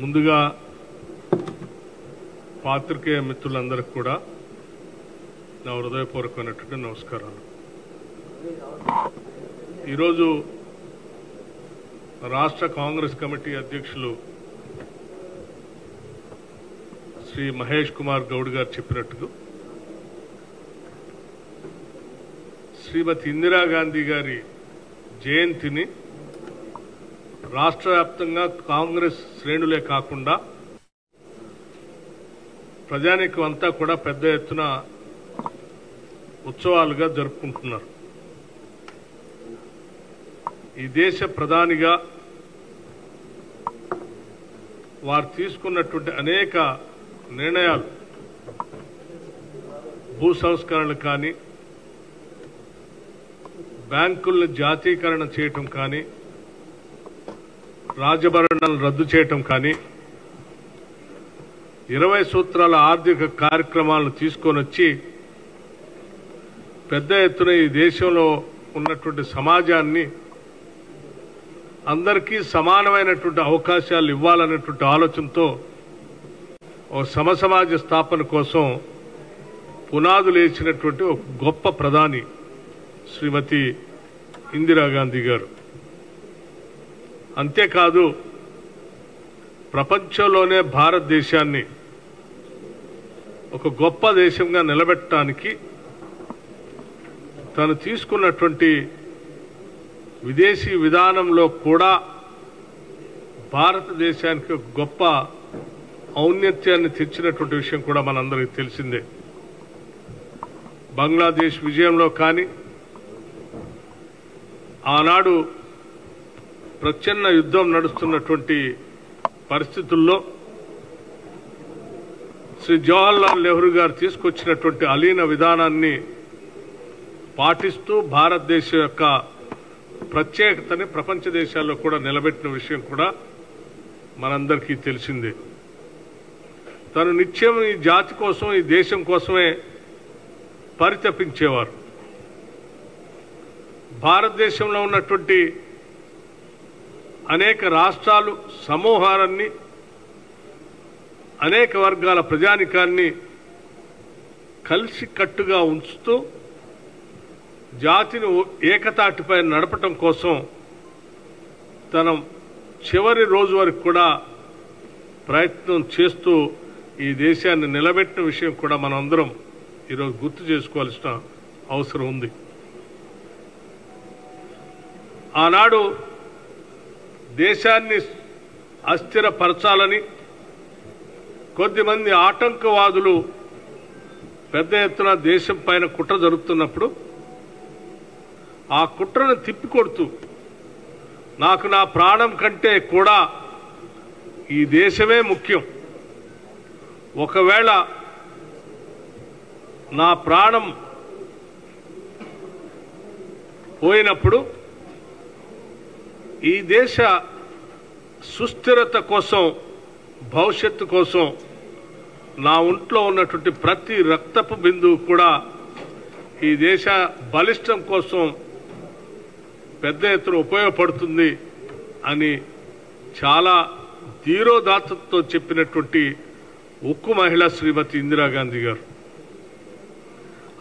ముందుగా పాత్రికేయ మిత్రులందరికీ కూడా నా హృదయపూర్వకమైనటువంటి నమస్కారాలు. ఈరోజు రాష్ట్ర కాంగ్రెస్ కమిటీ అధ్యక్షులు శ్రీ మహేష్ కుమార్ గౌడ్ గారు చెప్పినట్టుగా శ్రీమతి ఇందిరాగాంధీ గారి జయంతిని రాష్ట్ర వ్యాప్తంగా కాంగ్రెస్ శ్రేణులే కాకుండా ప్రజానీకం అంతా కూడా పెద్ద ఎత్తున ఉత్సవాలుగా జరుపుకుంటున్నారు. ఈ దేశ ప్రధానిగా వారు తీసుకున్నటువంటి అనేక నిర్ణయాలు, భూ సంస్కరణలు కానీ, బ్యాంకులను జాతీకరణ చేయటం కానీ, రాజభరణాలను రద్దు చేయటం కానీ, 20 సూత్రాల ఆర్థిక కార్యక్రమాలను తీసుకొని వచ్చి పెద్ద ఎత్తున ఈ దేశంలో ఉన్నటువంటి సమాజాన్ని అందరికీ సమానమైనటువంటి అవకాశాలు ఇవ్వాలనేటువంటి ఆలోచనతో ఒక సమసమాజ స్థాపన కోసం పునాదులు వేసినటువంటి ఒక గొప్ప ప్రధాని శ్రీమతి ఇందిరాగాంధీ గారు. అంతేకాదు, ప్రపంచంలోనే భారతదేశాన్ని ఒక గొప్ప దేశంగా నిలబెట్టడానికి తను తీసుకున్నటువంటి విదేశీ విధానంలో కూడా భారతదేశానికి ఒక గొప్ప ఔన్నత్యాన్ని తెచ్చినటువంటి విషయం కూడా మనందరికీ తెలిసిందే. బంగ్లాదేశ్ విజయంలో కానీ, ఆనాడు ప్రచ్ఛన్న యుద్ధం నడుస్తున్నటువంటి పరిస్థితుల్లో శ్రీ జవహర్లాల్ నెహ్రూ గారు తీసుకొచ్చినటువంటి అలీన విధానాన్ని పాటిస్తూ భారతదేశం యొక్క ప్రత్యేకతని ప్రపంచ దేశాల్లో కూడా నిలబెట్టిన విషయం కూడా మనందరికీ తెలిసిందే. తను నిత్యం ఈ జాతి కోసం, ఈ దేశం కోసమే పరితపించేవారు. భారతదేశంలో ఉన్నటువంటి అనేక రాష్ట్రాలు, సమూహాలన్నీ, అనేక వర్గాల ప్రజానికాన్ని కలిసి కట్టుగా ఉంచుతూ జాతిని ఏకతాటిపై నడపటం కోసం తన చివరి రోజు వరకు కూడా ప్రయత్నం చేస్తూ ఈ దేశాన్ని నిలబెట్టిన విషయం కూడా మనం అందరం ఈరోజు గుర్తు చేసుకోవాల్సిన అవసరం ఉంది. ఆనాడు దేశాన్ని అస్థిరపరచాలని కొద్దిమంది ఆటంకవాదులు పెద్ద ఎత్తున దేశం పైన కుట్ర జరుపుతున్నప్పుడు ఆ కుట్రను తిప్పికొడుతూ, నాకు నా ప్రాణం కంటే కూడా ఈ దేశమే ముఖ్యం, ఒకవేళ నా ప్రాణం పోయినప్పుడు ఈ దేశ సుస్థిరత కోసం, భవిష్యత్తు కోసం నా ఒంట్లో ఉన్నటువంటి ప్రతి రక్తపు బిందువు కూడా ఈ దేశ బలిష్టం కోసం పెద్ద ఎత్తున ఉపయోగపడుతుంది అని చాలా ధీరోదాత్తతో చెప్పినటువంటి ఉక్కు మహిళ శ్రీమతి ఇందిరాగాంధీ గారు.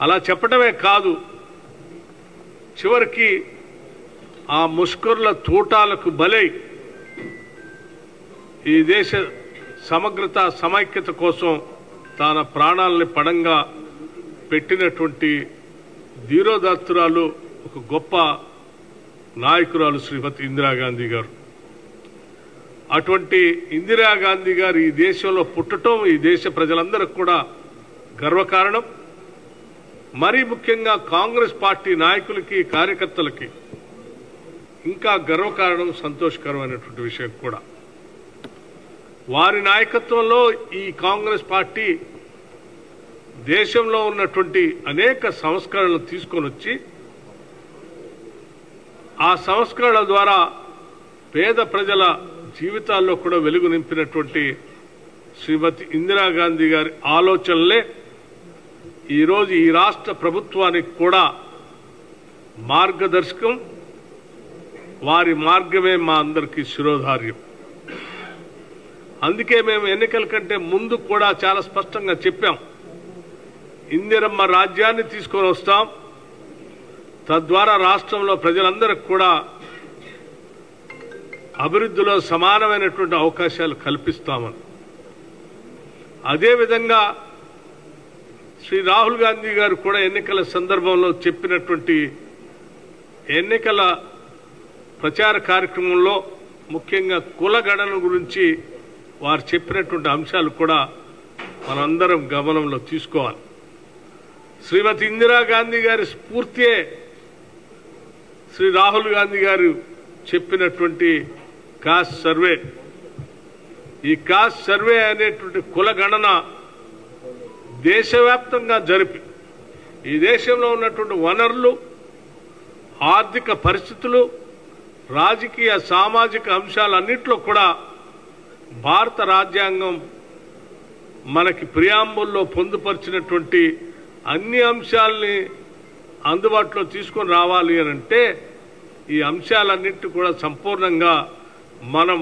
అలా చెప్పడమే కాదు, చివరికి ఆ ముష్కరుల తూటాలకు బలై ఈ దేశ సమగ్రత, సమైక్యత కోసం తన ప్రాణాలని పణంగా పెట్టినటువంటి ధీరోదాత్తురాలు, ఒక గొప్ప నాయకురాలు శ్రీమతి ఇందిరాగాంధీ గారు. అటువంటి ఇందిరాగాంధీ గారు ఈ దేశంలో పుట్టడం ఈ దేశ ప్రజలందరికీ కూడా గర్వకారణం. మరీ ముఖ్యంగా కాంగ్రెస్ పార్టీ నాయకులకి, కార్యకర్తలకి ఇంకా గర్వకారణం, సంతోషకరమైనటువంటి విషయం కూడా. వారి నాయకత్వంలో ఈ కాంగ్రెస్ పార్టీ దేశంలో ఉన్నటువంటి అనేక సంస్కరణలు తీసుకొని వచ్చి ఆ సంస్కరణల ద్వారా పేద ప్రజల జీవితాల్లో కూడా వెలుగు నింపినటువంటి శ్రీమతి ఇందిరాగాంధీ గారి ఆలోచనలే ఈరోజు ఈ రాష్ట్ర ప్రభుత్వానికి కూడా మార్గదర్శకం. వారి మార్గమే మా అందరికీ శిరోధార్యం. అందుకే మేము ఎన్నికల కంటే ముందు కూడా చాలా స్పష్టంగా చెప్పాం, ఇందిరమ్మ రాజ్యాన్ని తీసుకొని వస్తాం, తద్వారా రాష్ట్రంలో ప్రజలందరికీ కూడా అభివృద్ధిలో సమానమైనటువంటి అవకాశాలు కల్పిస్తామని. అదేవిధంగా శ్రీ రాహుల్ గాంధీ గారు కూడా ఎన్నికల సందర్భంలో చెప్పినటువంటి ఎన్నికల ప్రచార కార్యక్రమంలో ముఖ్యంగా కులగణన గురించి వారు చెప్పినటువంటి అంశాలు కూడా మనందరం గమనంలో తీసుకోవాలి. శ్రీమతి ఇందిరాగాంధీ గారి స్ఫూర్తియే శ్రీ రాహుల్ గాంధీ గారు చెప్పినటువంటి కాస్ట్ సర్వే. ఈ కాస్ట్ సర్వే అనేటువంటి కులగణన దేశవ్యాప్తంగా జరిపి ఈ దేశంలో ఉన్నటువంటి వనరులు, ఆర్థిక పరిస్థితులు, రాజకీయ సామాజిక అంశాలన్నింటిలో కూడా భారత రాజ్యాంగం మనకి ప్రియాంబుల్లో పొందుపరిచినటువంటి అన్ని అంశాలని అందుబాటులో తీసుకొని రావాలి అని అంటే ఈ అంశాలన్నింటినీ కూడా సంపూర్ణంగా మనం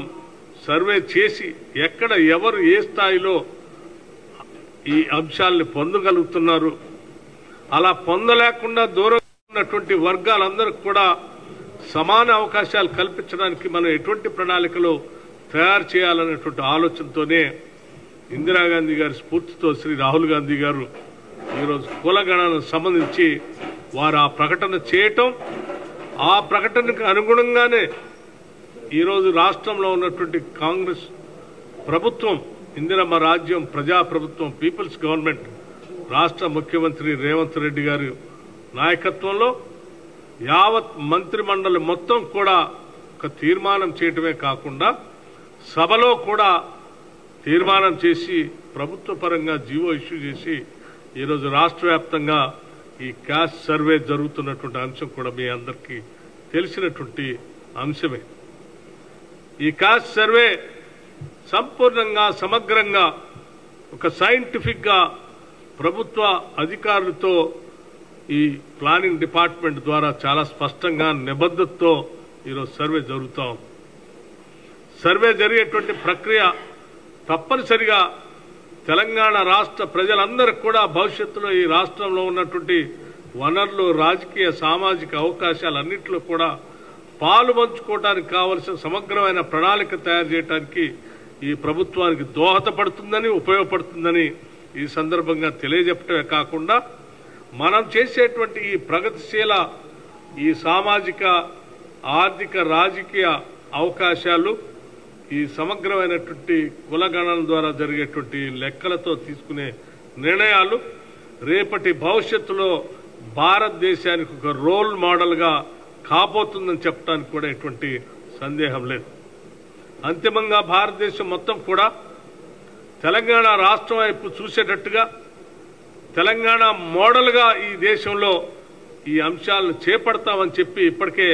సర్వే చేసి ఎక్కడ ఎవరు ఏ స్థాయిలో ఈ అంశాలని పొందగలుగుతున్నారు, అలా పొందలేకుండా దూరంగా ఉన్నటువంటి వర్గాలందరికీ కూడా సమాన అవకాశాలు కల్పించడానికి మనం ఎటువంటి ప్రణాళికలు తయారు చేయాలనేటువంటి ఆలోచనతోనే ఇందిరాగాంధీ గారి స్ఫూర్తితో శ్రీ రాహుల్ గాంధీ గారు ఈరోజు కులగణనకు సంబంధించి వారు ఆ ప్రకటన చేయటం, ఆ ప్రకటనకు అనుగుణంగానే ఈరోజు రాష్ట్రంలో ఉన్నటువంటి కాంగ్రెస్ ప్రభుత్వం, ఇందిరమ్మ రాజ్యం, ప్రజాప్రభుత్వం, పీపుల్స్ గవర్నమెంట్, రాష్ట్ర ముఖ్యమంత్రి రేవంత్ రెడ్డి గారి నాయకత్వంలో యావత్ మంత్రిమండలి మొత్తం కూడా ఒక తీర్మానం చేయటమే కాకుండా సభలో కూడా తీర్మానం చేసి ప్రభుత్వ పరంగా జీవో ఇష్యూ చేసి ఈరోజు రాష్ట్ర వ్యాప్తంగా ఈ కాస్ట్ సర్వే జరుగుతున్నటువంటి అంశం కూడా మీ అందరికీ తెలిసినటువంటి అంశమే. ఈ కాస్ట్ సర్వే సంపూర్ణంగా సమగ్రంగా ఒక సైంటిఫిక్ గా ప్రభుత్వ అధికారులతో ఈ ప్లానింగ్ డిపార్ట్మెంట్ ద్వారా చాలా స్పష్టంగా నిబద్ధతతో ఈరోజు సర్వే జరుగుతాం. సర్వే జరిగేటువంటి ప్రక్రియ తప్పనిసరిగా తెలంగాణ రాష్ట్ర ప్రజలందరికీ కూడా భవిష్యత్తులో ఈ రాష్ట్రంలో ఉన్నటువంటి వనరులు, రాజకీయ సామాజిక అవకాశాలన్నింటిలో కూడా పాలు పంచుకోవడానికి కావలసిన సమగ్రమైన ప్రణాళిక తయారు చేయడానికి ఈ ప్రభుత్వానికి దోహదపడుతుందని, ఉపయోగపడుతుందని ఈ సందర్భంగా తెలియజెప్పటమే కాకుండా మనం చేసేటువంటి ఈ ప్రగతిశీల ఈ సామాజిక, ఆర్థిక, రాజకీయ అవకాశాలు, ఈ సమగ్రమైనటువంటి కులగణన ద్వారా జరిగేటువంటి లెక్కలతో తీసుకునే నిర్ణయాలు రేపటి భవిష్యత్తులో భారతదేశానికి ఒక రోల్ మోడల్గా కాబోతుందని చెప్పడానికి కూడా ఎటువంటి సందేహం లేదు. అంతిమంగా భారతదేశం మొత్తం కూడా తెలంగాణ రాష్ట్రం వైపు చూసేటట్టుగా, తెలంగాణ మోడల్గా ఈ దేశంలో ఈ అంశాలను చేపడతామని చెప్పి ఇప్పటికే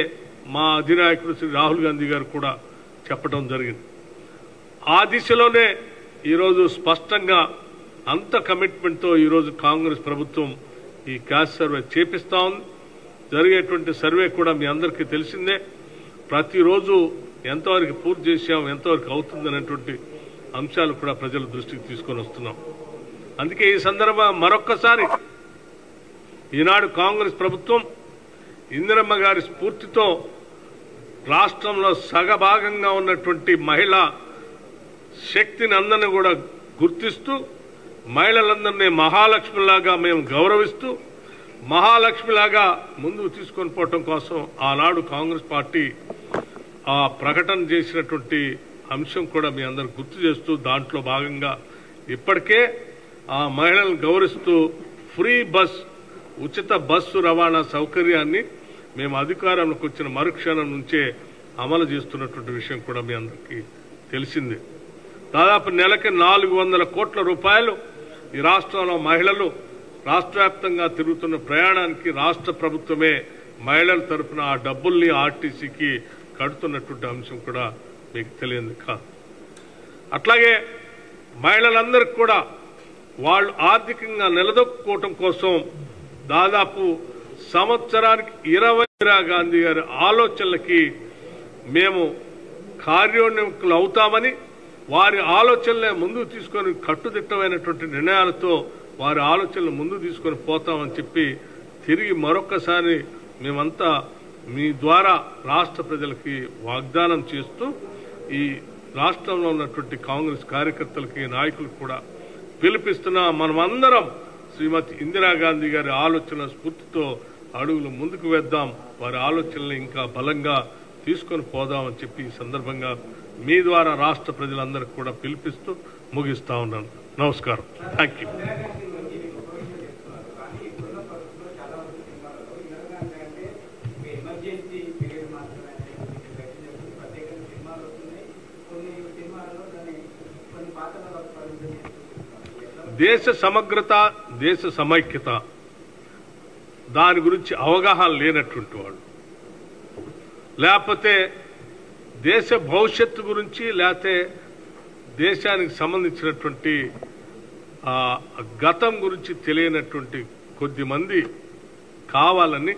మా అధినాయకుడు శ్రీ రాహుల్ గాంధీ గారు కూడా చెప్పడం జరిగింది. ఆ దిశలోనే ఈరోజు స్పష్టంగా అంత కమిట్మెంట్తో ఈరోజు కాంగ్రెస్ ప్రభుత్వం ఈ కాస్ట్ సర్వే చేపిస్తా ఉంది. జరిగేటువంటి సర్వే కూడా మీ అందరికీ తెలిసిందే. ప్రతిరోజు ఎంతవరకు పూర్తి చేశాం, ఎంతవరకు అవుతుందనేటువంటి అంశాలు కూడా ప్రజల దృష్టికి తీసుకొని వస్తున్నాం. అందుకే ఈ సందర్భంగా మరొక్కసారి ఈనాడు కాంగ్రెస్ ప్రభుత్వం ఇందిరమ్మ గారి స్ఫూర్తితో రాష్ట్రంలో సగభాగంగా ఉన్నటువంటి మహిళా శక్తిని అందరినీ కూడా గుర్తిస్తూ, మహిళలందరినీ మహాలక్ష్మిలాగా మేము గౌరవిస్తూ, మహాలక్ష్మిలాగా ముందుకు తీసుకొని పోవటం కోసం ఆనాడు కాంగ్రెస్ పార్టీ ఆ ప్రకటన చేసినటువంటి అంశం కూడా మీ అందరూ గుర్తు చేస్తూ, దాంట్లో భాగంగా ఇప్పటికే ఆ మహిళలను గౌరవిస్తూ ఫ్రీ బస్, ఉచిత బస్సు రవాణా సౌకర్యాన్ని మేము అధికారంలోకి వచ్చిన మరుక్షణం నుంచే అమలు చేస్తున్నటువంటి విషయం కూడా మీ అందరికీ తెలిసిందే. దాదాపు నెలకి 400 కోట్ల రూపాయలు ఈ రాష్ట్రంలో మహిళలు రాష్ట్ర వ్యాప్తంగా తిరుగుతున్న ప్రయాణానికి రాష్ట్ర ప్రభుత్వమే మహిళల తరఫున ఆ డబ్బుల్ని ఆర్టీసీకి కడుతున్నటువంటి అంశం కూడా మీకు తెలియదు కాదు. అట్లాగే మహిళలందరికీ కూడా వాళ్ళు ఆర్థికంగా నిలదొక్కుకోవటం కోసం దాదాపు సంవత్సరానికి 20 గాంధీ గారి ఆలోచనలకి మేము కార్యోన్ముఖులు అవుతామని, వారి ఆలోచనలే ముందుకు తీసుకొని కట్టుదిట్టమైనటువంటి నిర్ణయాలతో వారి ఆలోచనలు ముందుకు తీసుకొని పోతామని చెప్పి తిరిగి మరొక్కసారి మేమంతా మీ ద్వారా రాష్ట్ర ప్రజలకి వాగ్దానం చేస్తూ ఈ రాష్ట్రంలో ఉన్నటువంటి కాంగ్రెస్ కార్యకర్తలకి నాయకులకు కూడా పిలుపిస్తున్నా మనమందరం శ్రీమతి ఇందిరాగాంధీ గారి ఆలోచన స్ఫూర్తితో అడుగులు ముందుకు వేద్దాం, వారి ఆలోచనలు ఇంకా బలంగా తీసుకొని పోదామని చెప్పి ఈ సందర్భంగా మీ ద్వారా రాష్ట్ర ప్రజలందరికీ కూడా పిలిపిస్తూ ముగిస్తా ఉన్నాను. నమస్కారం. Thank you. దేశ సమగ్రత, దేశ సమైక్యత దాని గురించి అవగాహన లేనటువంటి వాళ్ళు, లేకపోతే దేశ భవిష్యత్తు గురించి, లేకపోతే దేశానికి సంబంధించినటువంటి గతం గురించి తెలియనటువంటి కొద్ది మంది కావాలని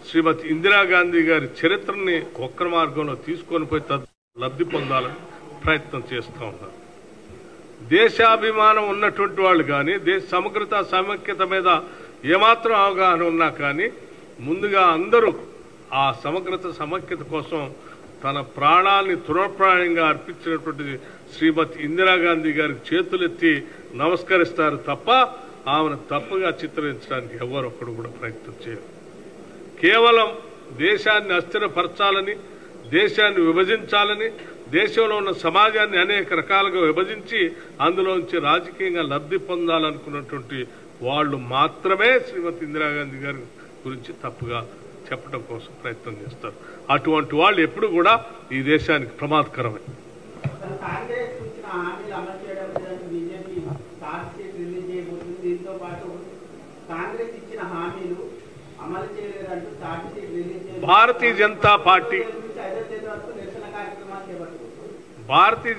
శ్రీమతి ఇందిరాగాంధీ గారి చరిత్రని వక్ర మార్గంలో తీసుకొని పోయి లబ్ధి పొందాలని ప్రయత్నం చేస్తూ ఉన్నారు. దేశాభిమానం ఉన్నటువంటి వాళ్ళు కానీ, దేశ సమగ్రత సమైక్యత మీద ఏమాత్రం అవగాహన ఉన్నా కానీ ముందుగా అందరూ ఆ సమగ్రత సమైక్యత కోసం తన ప్రాణాన్ని తృణప్రాయంగా అర్పించినటువంటి శ్రీమతి ఇందిరాగాంధీ గారికి చేతులెత్తి నమస్కరిస్తారు తప్ప ఆమెను తప్పుగా చిత్రించడానికి ఎవరొక్కడు కూడా ప్రయత్నం చేయరు. కేవలం దేశాన్ని అస్థిరపరచాలని, దేశాన్ని విభజించాలని, దేశంలో ఉన్న సమాజాన్ని అనేక రకాలుగా విభజించి అందులోంచి రాజకీయంగా లబ్ధి పొందాలనుకున్నటువంటి వాళ్ళు మాత్రమే శ్రీమతి ఇందిరాగాంధీ గారి గురించి తప్పుగా చెప్పడం కోసం ప్రయత్నం చేస్తారు. అటువంటి వాళ్ళు ఎప్పుడు కూడా ఈ దేశానికి ప్రమాదకరమే. భారతీయ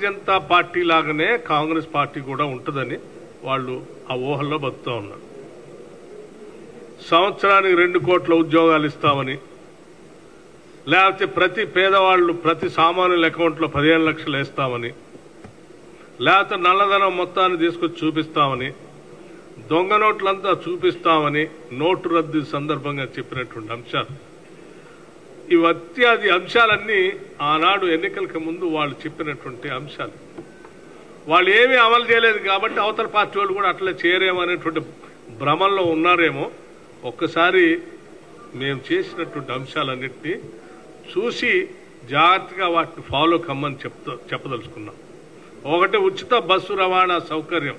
జనతా పార్టీ లాగానే కాంగ్రెస్ పార్టీ కూడా ఉంటుందని వాళ్ళు ఆ ఊహల్లో బతుకుతూ ఉన్నారు. సంవత్సరానికి 2 కోట్ల ఉద్యోగాలు ఇస్తామని, లేకపోతే ప్రతి పేదవాళ్ళు ప్రతి సామాన్యుల అకౌంట్లో 15 లక్షలు వేస్తామని, లేకపోతే నల్లధనం మొత్తాన్ని తీసుకొచ్చి చూపిస్తామని, దొంగ నోట్లంతా చూపిస్తామని నోటు రద్దు సందర్భంగా చెప్పినటువంటి అంశాలు, ఈ ఇత్యాది అంశాలన్నీ ఆనాడు ఎన్నికలకు ముందు వాళ్ళు చెప్పినటువంటి అంశాలు. వాళ్ళు ఏమీ అమలు చేయలేదు కాబట్టి అవతల పార్టీ వాళ్ళు కూడా అట్లా చేయరేమో అనేటువంటి భ్రమంలో ఉన్నారేమో. ఒక్కసారి మేము చేసినటువంటి అంశాలన్నింటినీ చూసి జాగ్రత్తగా వాటిని ఫాలో కమ్మని చెప్పదలుచుకున్నాం. ఒకటి, ఉచిత బస్సు రవాణా సౌకర్యం.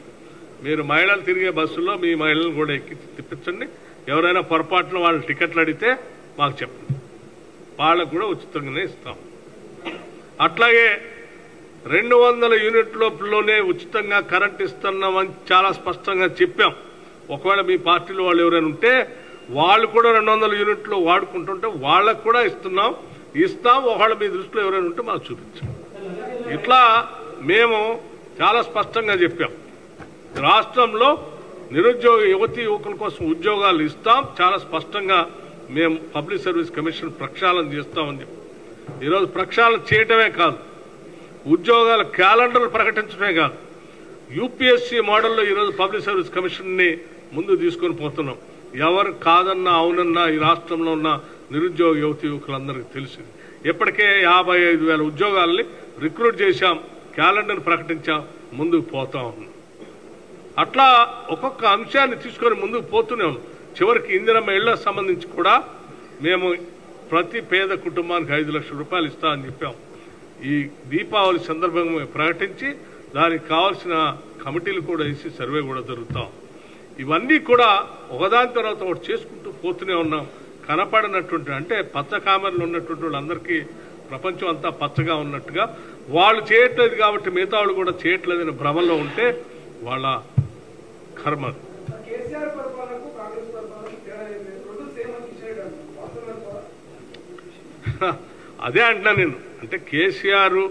మీరు మహిళలు తిరిగే బస్సులో మీ మహిళలను కూడా ఎక్కి తిప్పించండి. ఎవరైనా పొరపాటున వాళ్ళు టికెట్లు అడిగితే మాకు చెప్పండి, వాళ్ళకు కూడా ఉచితంగానే ఇస్తాం. అట్లాగే 200 యూనిట్లలోనే ఉచితంగా కరెంట్ ఇస్తున్నామని చాలా స్పష్టంగా చెప్పాం. ఒకవేళ మీ పార్టీలో వాళ్ళు ఎవరైనా ఉంటే వాళ్ళు కూడా 200 యూనిట్లు వాడుకుంటుంటే వాళ్ళకు కూడా ఇస్తాం. ఒకవేళ మీ దృష్టిలో ఎవరైనా ఉంటే మాకు చూపించాం. ఇట్లా మేము చాలా స్పష్టంగా చెప్పాం. రాష్ట్రంలో నిరుద్యోగ యువతీ యువకుల కోసం ఉద్యోగాలు ఇస్తాం. చాలా స్పష్టంగా మేము పబ్లిక్ సర్వీస్ కమిషన్ ప్రక్షాళన చేస్తామని చెప్పి ఈరోజు ప్రక్షాళన చేయటమే కాదు, ఉద్యోగాల క్యాలెండర్లు ప్రకటించడమే కాదు, యూపీఎస్సీ మోడల్లో ఈరోజు పబ్లిక్ సర్వీస్ కమిషన్ని ముందు తీసుకొని పోతున్నాం. ఎవరు కాదన్నా అవునన్నా ఈ రాష్ట్రంలో ఉన్న నిరుద్యోగ యువతీ యువకులందరికీ తెలిసింది. ఇప్పటికే 55,000 ఉద్యోగాలని రిక్రూట్ చేశాం, క్యాలెండర్ ప్రకటించాం, ముందుకు పోతా ఉన్నాం. అట్లా ఒక్కొక్క అంశాన్ని తీసుకొని ముందుకు పోతూనే ఉన్నాం. చివరికి ఇందిరమ్మ ఇళ్లకు సంబంధించి కూడా మేము ప్రతి పేద కుటుంబానికి 5 లక్షల రూపాయలు ఇస్తామని చెప్పాం. ఈ దీపావళి సందర్భంగా ప్రకటించి దానికి కావాల్సిన కమిటీలు కూడా వేసి సర్వే కూడా జరుగుతాం. ఇవన్నీ కూడా ఒకదాని తర్వాత ఒకటి చేసుకుంటూ పోతూనే ఉన్నాం. కనపడినటువంటి అంటే పచ్చ కామెరలు ఉన్నటువంటి వాళ్ళందరికీ ప్రపంచం అంతా పచ్చగా ఉన్నట్టుగా వాళ్ళు చేయట్లేదు కాబట్టి మిగతా వాళ్ళు కూడా చేయట్లేదని భ్రమలో ఉంటే వాళ్ళ కర్మ. అదే అంటున్నా నేను. అంటే కేసీఆర్,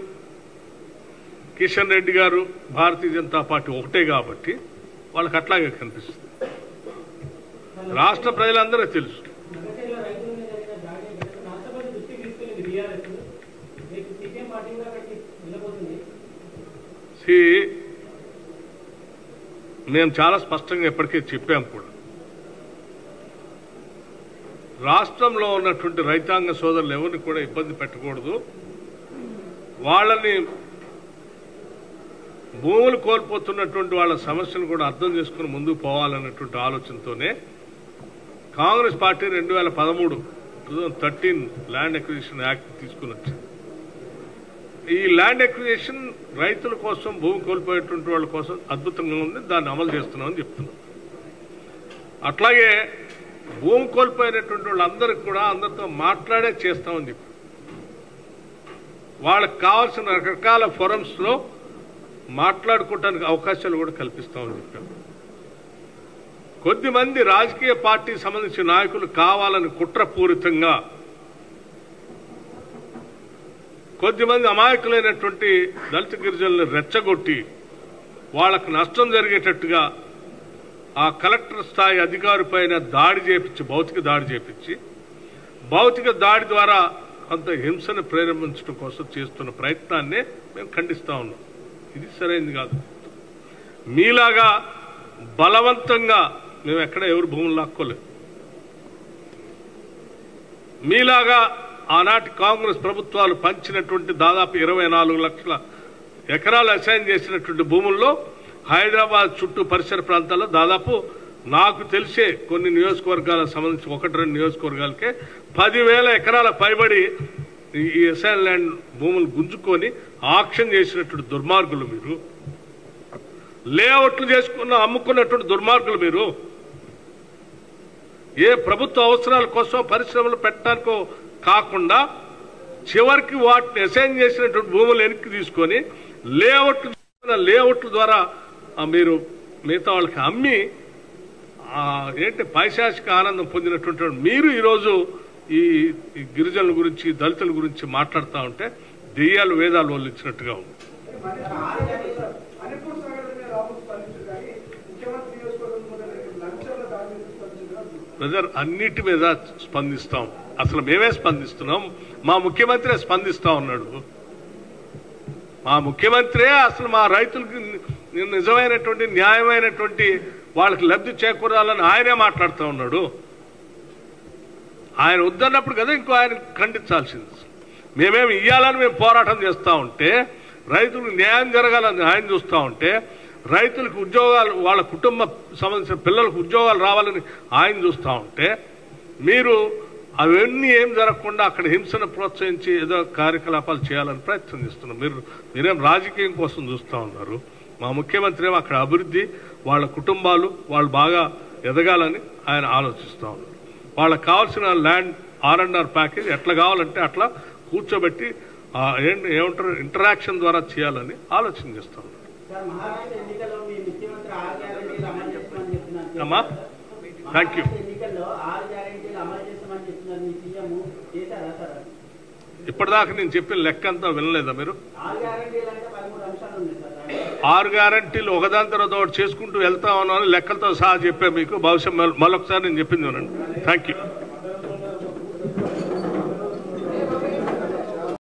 కిషన్ రెడ్డి గారు, భారతీయ జనతా పార్టీ ఒకటే కాబట్టి వాళ్ళకి అట్లాగే కనిపిస్తుంది. రాష్ట్ర ప్రజలందరూ తెలుసు. మేము చాలా స్పష్టంగా ఇప్పటికే చెప్పాం కూడా. రాష్ట్రంలో ఉన్నటువంటి రైతాంగ సోదరులు ఎవరిని కూడా ఇబ్బంది పెట్టకూడదు. వాళ్ళని భూములు కోల్పోతున్నటువంటి వాళ్ళ సమస్యను కూడా అర్థం చేసుకుని ముందుకు పోవాలన్నటువంటి ఆలోచనతోనే Congress party 2013 land acquisition act తీసుకుని వచ్చింది. ఈ ల్యాండ్ అక్విజిషన్ రైతుల కోసం, భూమి కోల్పోయేటువంటి వాళ్ళ కోసం అద్భుతంగా ఉంది. దాన్ని అమలు చేస్తున్నామని చెప్తున్నాం. అట్లాగే భూమి కోల్పోయినటువంటి వాళ్ళందరికీ కూడా అందరితో మాట్లాడే చేస్తామని చెప్పి వాళ్ళకి కావాల్సిన రకరకాల ఫోరమ్స్లో మాట్లాడుకోవడానికి అవకాశాలు కూడా కల్పిస్తామని చెప్పాం. కొద్దిమంది రాజకీయ పార్టీకి సంబంధించిన నాయకులు కావాలని కుట్రపూరితంగా కొద్దిమంది అమాయకులైనటువంటి దళిత గిరిజనులను రెచ్చగొట్టి వాళ్ళకు నష్టం జరిగేటట్టుగా ఆ కలెక్టర్ స్థాయి అధికారి పైన దాడి చేపించి, భౌతిక దాడి ద్వారా కొంత హింసను ప్రేరేపించడం కోసం చేస్తున్న ప్రయత్నాన్ని మేము ఖండిస్తా ఉన్నాం. ఇది సరైనది కాదు. మీలాగా బలవంతంగా మేము ఎక్కడ ఎవరు భూములు లాక్కోలేదు. మీలాగా ఆనాటి కాంగ్రెస్ ప్రభుత్వాలు పంచినటువంటి దాదాపు 24 లక్షల ఎకరాలు అసైన్ చేసినటువంటి భూముల్లో హైదరాబాద్ చుట్టూ పరిసర ప్రాంతాల్లో దాదాపు నాకు తెలిసే కొన్ని నియోజకవర్గాలకు సంబంధించి 1-2 నియోజకవర్గాలకే 10,000 ఎకరాల పైబడి ఈ అసైన్ ల్యాండ్ భూములు గుంజుకొని ఆక్షన్ చేసినటువంటి దుర్మార్గులు మీరు. లేఅవుట్లు చేసుకున్న అమ్ముకున్నటువంటి దుర్మార్గులు మీరు. ఏ ప్రభుత్వ అవసరాల కోసం పరిశ్రమలు పెట్టడానికో కాకుండా చివరికి వాటిని అసైన్ చేసినటువంటి భూములు వెనక్కి తీసుకొని లేఅవుట్ల ద్వారా మీరు మిగతా వాళ్ళకి అమ్మి పైశాచిక ఆనందం పొందినటువంటి మీరు ఈరోజు ఈ గిరిజనుల గురించి, దళితుల గురించి మాట్లాడుతూ ఉంటే దెయ్యాలు వేదాలు వాళ్ళు ఇచ్చినట్టుగా ఉంది. బ్రదర్, అన్నిటి మీద స్పందిస్తాం. అసలు మేమే స్పందిస్తున్నాం. మా ముఖ్యమంత్రి స్పందిస్తా ఉన్నాడు. మా ముఖ్యమంత్రి అసలు మా రైతులకి నిజమైనటువంటి, న్యాయమైనటువంటి వాళ్ళకి లబ్ధి చేకూరాలని ఆయనే మాట్లాడుతూ ఉన్నాడు. ఆయన వద్దన్నప్పుడు కదా ఇంకో ఆయన ఖండించాల్సింది. మేమేమి ఇయ్యాలని మేము పోరాటం చేస్తూ ఉంటే, రైతులకు న్యాయం జరగాలని ఆయన చూస్తూ ఉంటే, రైతులకు ఉద్యోగాలు, వాళ్ళ కుటుంబ సంబంధించిన పిల్లలకు ఉద్యోగాలు రావాలని ఆయన చూస్తూ ఉంటే, మీరు అవన్నీ ఏం జరగకుండా అక్కడ హింసను ప్రోత్సహించి ఏదో కార్యకలాపాలు చేయాలని ప్రయత్నం చేస్తున్నారు. మీరేం రాజకీయం కోసం చూస్తూ ఉన్నారు. మా ముఖ్యమంత్రి ఏమో అక్కడ అభివృద్ధి, వాళ్ళ కుటుంబాలు వాళ్ళు బాగా ఎదగాలని ఆయన ఆలోచిస్తూ ఉన్నారు. వాళ్ళకి కావాల్సిన ల్యాండ్ R&R ప్యాకేజ్ ఎట్లా కావాలంటే అట్లా కూర్చోబెట్టి ఏమంటారు ఇంటరాక్షన్ ద్వారా చేయాలని ఆలోచన చేస్తూ ఉన్నారు. అమ్మా, థ్యాంక్ యూ. ఇప్పటిదాకా నేను చెప్పిన లెక్క అంతా వినలేదా మీరు? 6 గ్యారంటీలు ఒకదాని తర్వాత ఒకటి చేసుకుంటూ వెళ్తా ఉన్నాను, లెక్కలతో సహా చెప్పా మీకు. బహుశా మరొకసారి నేను చెప్పింది వినండి. Thank you.